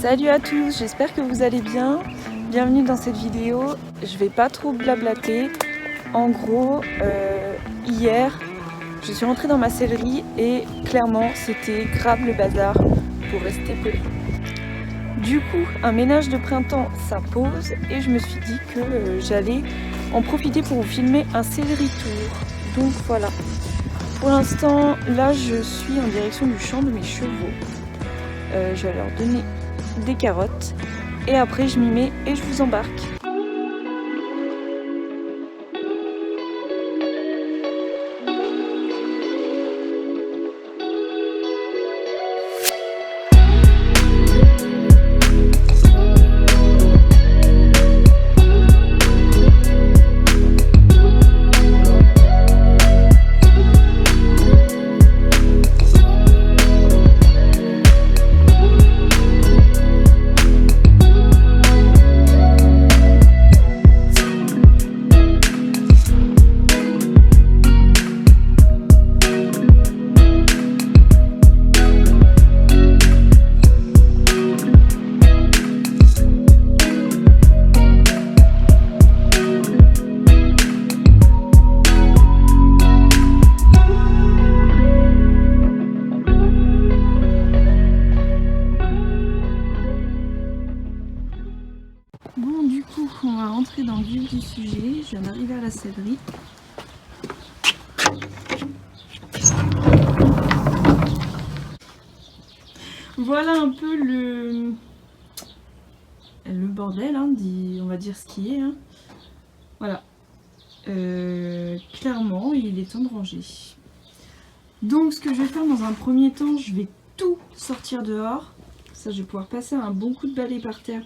Salut à tous, j'espère que vous allez bien. Bienvenue dans cette vidéo. Je vais pas trop blablater. En gros, hier, je suis rentrée dans ma sellerie et clairement, c'était grave le bazar pour rester poli. Du coup, un ménage de printemps s'impose et je me suis dit que j'allais en profiter pour vous filmer un céleri tour. Donc voilà. Pour l'instant, là, je suis en direction du champ de mes chevaux. Je vais leur donner des carottes et après je m'y mets et je vous embarque. Bon, du coup, on va rentrer dans le vif du sujet. Je viens d'arriver à la sellerie. Voilà un peu le bordel, hein, on va dire ce qui est. Hein. Voilà. Clairement, il est temps de ranger. Donc, ce que je vais faire dans un premier temps, je vais tout sortir dehors. Ça, je vais pouvoir passer un bon coup de balai par terre.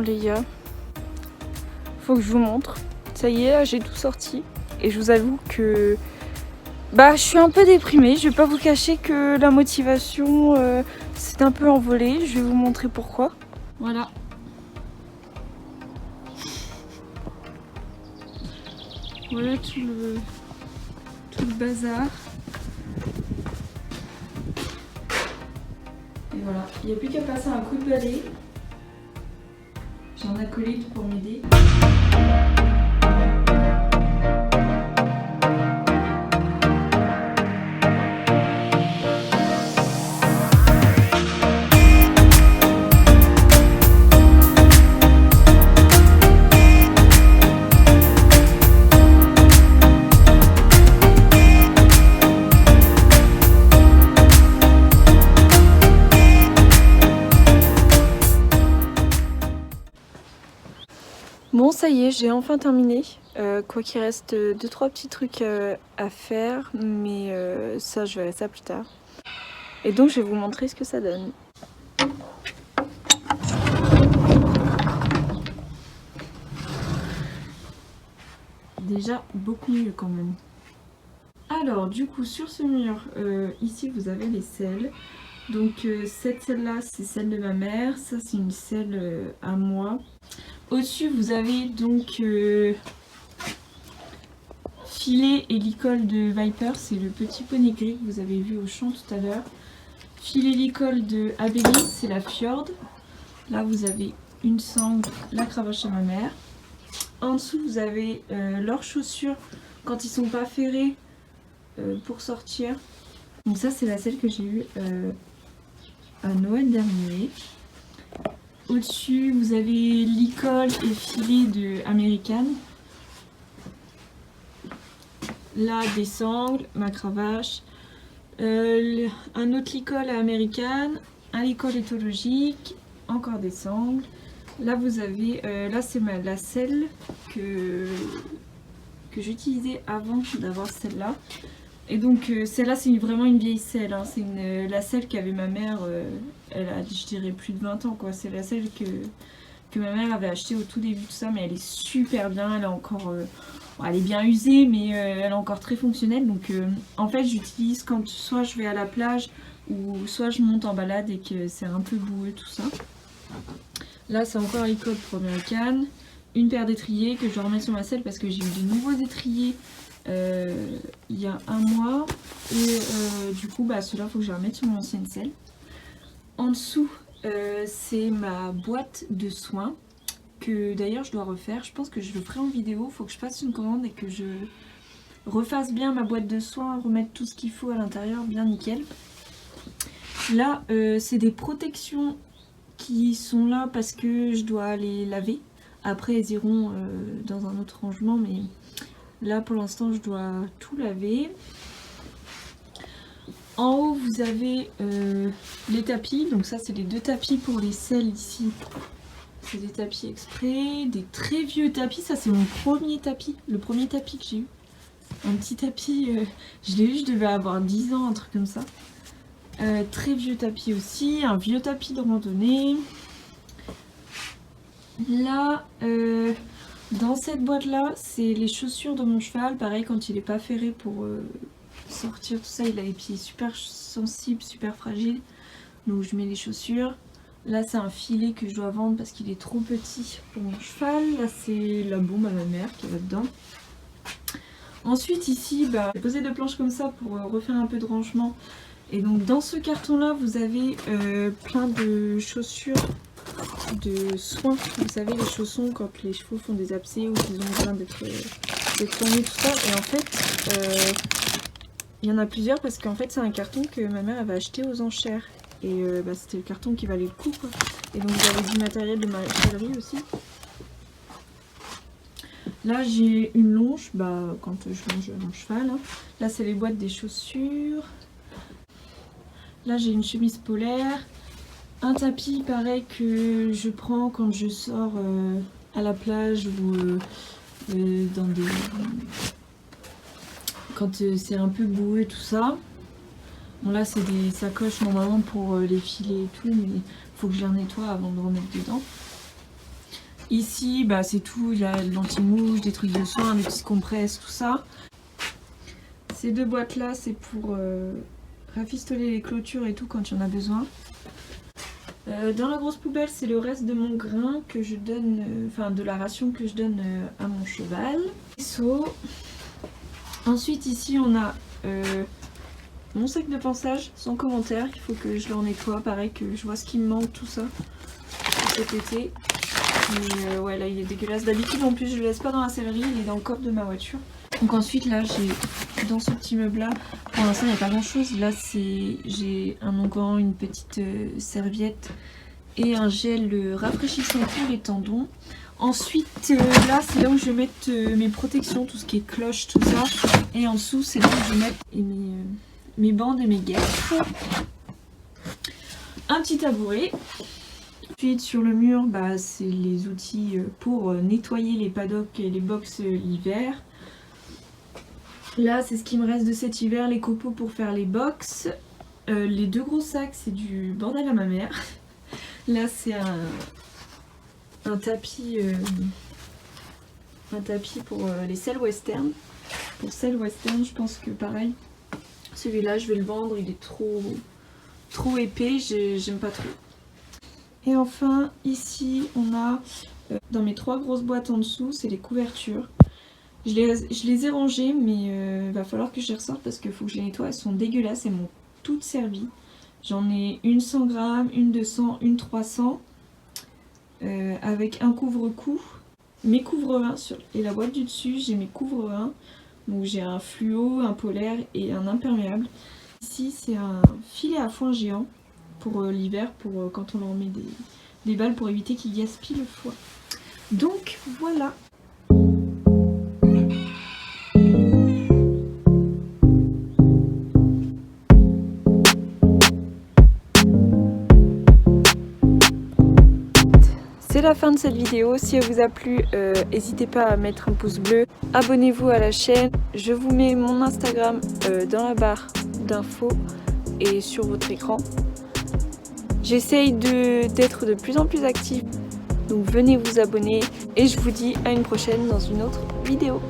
Les gars, faut que je vous montre. Ça y est, j'ai tout sorti et je vous avoue que je suis un peu déprimée. Je vais pas vous cacher que la motivation s'est un peu envolée. Je vais vous montrer pourquoi. Voilà. Voilà tout le bazar. Et voilà, il n'y a plus qu'à passer un coup de balai. J'ai un acolyte pour m'aider. Bon, ça y est, j'ai enfin terminé. Quoi qu'il reste 2-3 petits trucs à faire, mais ça, je verrai ça plus tard. Et donc, je vais vous montrer ce que ça donne. Déjà, beaucoup mieux quand même. Alors, du coup, sur ce mur, ici, vous avez les selles. Donc, cette selle-là, c'est celle de ma mère. Ça, c'est une selle à moi. Au-dessus, vous avez donc Filet et Licol de Viper, c'est le petit poney gris que vous avez vu au champ tout à l'heure. Filet Licol de Abélis, c'est la Fjord. Là, vous avez une sangle, la cravache à ma mère. En dessous, vous avez leurs chaussures quand ils sont pas ferrés pour sortir. Donc ça, c'est la selle que j'ai eue à Noël dernier. Au-dessus, vous avez Licol et Filet de American. Là, des sangles, ma cravache. Un autre licol à American, un licol éthologique, encore des sangles. Là vous avez, là c'est la selle que j'utilisais avant d'avoir celle-là. Et donc celle-là c'est vraiment une vieille selle, hein. C'est la selle qu'avait ma mère, elle a je dirais plus de 20 ans quoi. C'est la selle que ma mère avait achetée au tout début de ça, mais elle est super bien, elle est encore... bon, elle est bien usée mais elle est encore très fonctionnelle. Donc en fait j'utilise quand soit je vais à la plage ou soit je monte en balade et que c'est un peu boueux tout ça. Là c'est encore l'Icode Pro American. Une paire d'étriers que je dois remettre sur ma selle parce que j'ai eu de nouveaux étriers il y a un mois. Et du coup bah ceux-là il faut que je les remette sur mon ancienne selle. En dessous c'est ma boîte de soins que d'ailleurs je dois refaire. Je pense que je le ferai en vidéo. Il faut que je fasse une commande et que je refasse bien ma boîte de soins, remettre tout ce qu'il faut à l'intérieur bien nickel. Là c'est des protections qui sont là parce que je dois les laver. Après elles iront dans un autre rangement, mais là pour l'instant je dois tout laver. En haut vous avez les tapis, donc ça c'est les 2 tapis pour les selles ici. C'est des tapis exprès, des très vieux tapis, ça c'est mon premier tapis, le premier tapis que j'ai eu. Un petit tapis, je l'ai eu, je devais avoir 10 ans, un truc comme ça. Très vieux tapis aussi, un vieux tapis de randonnée. Là, dans cette boîte là, c'est les chaussures de mon cheval. Pareil, quand il n'est pas ferré pour sortir tout ça, il a les pieds super sensibles, super fragiles. Donc je mets les chaussures. Là c'est un filet que je dois vendre parce qu'il est trop petit pour mon cheval. Là c'est la bombe à ma mère qui est là-dedans. Ensuite ici, bah, j'ai posé 2 planches comme ça pour refaire un peu de rangement. Et donc dans ce carton là vous avez plein de chaussures de soins. Vous savez les chaussons quand les chevaux font des abcès ou qu'ils ont besoin d'être soignés tout ça. Et en fait il y en a plusieurs parce qu'en fait c'est un carton que ma mère avait acheté aux enchères. Et bah, c'était le carton qui valait le coup quoi. Et donc vous avez du matériel de maréchalerie aussi. Là j'ai une longe, bah, quand je longe mon cheval. Hein. Là c'est les boîtes des chaussures. Là j'ai une chemise polaire. Un tapis pareil que je prends quand je sors à la plage ou dans des... quand c'est un peu boueux tout ça. Bon là c'est des sacoches normalement pour les filets et tout, mais il faut que je les nettoie avant de remettre dedans. Ici bah c'est tout, il y a l'anti-mouche, des trucs de soins, des petites compresses, tout ça. Ces 2 boîtes là c'est pour rafistoler les clôtures et tout quand il y en a besoin. Dans la grosse poubelle c'est le reste de mon grain que je donne, enfin de la ration que je donne à mon cheval. Ensuite ici on a mon sac de pansage sans commentaire, il faut que je le nettoie, pareil que je vois ce qui me manque tout ça pour cet été. Mais ouais là il est dégueulasse, d'habitude en plus je le laisse pas dans la sellerie, il est dans le coffre de ma voiture. Donc ensuite là j'ai dans ce petit meuble là, pour l'instant il n'y a pas grand chose, là j'ai un onguent, une petite serviette et un gel rafraîchissant pour les tendons. Ensuite là c'est là où je vais mettre mes protections, tout ce qui est cloche, tout ça. Et en dessous c'est là où je vais mettre mes bandes et mes guêtres. Un petit tabouret. Ensuite sur le mur bah, c'est les outils pour nettoyer les paddocks et les box l'hiver. Là c'est ce qui me reste de cet hiver, les copeaux pour faire les box. Les 2 gros sacs c'est du bordel à ma mère. Là c'est un tapis pour les selles western. Pour selles western je pense que pareil, celui-là je vais le vendre, il est trop épais, j'aime pas trop. Et enfin ici on a dans mes 3 grosses boîtes en dessous, c'est les couvertures. Je les ai rangées mais va falloir que je les ressorte parce qu'il faut que je les nettoie, elles sont dégueulasses, elles m'ont toutes servi. J'en ai une 100 grammes, une 200, une 300 avec un couvre-cou, mes couvre-reins et la boîte du dessus j'ai mes couvre-reins. Donc j'ai un fluo, un polaire et un imperméable. Ici c'est un filet à foin géant pour l'hiver, pour quand on leur met des balles pour éviter qu'ils gaspillent le foin. Donc voilà. C'est la fin de cette vidéo. Si elle vous a plu, n'hésitez pas à mettre un pouce bleu. Abonnez-vous à la chaîne. Je vous mets mon Instagram dans la barre d'infos et sur votre écran. J'essaye d'être de plus en plus active. Donc venez vous abonner et je vous dis à une prochaine dans une autre vidéo.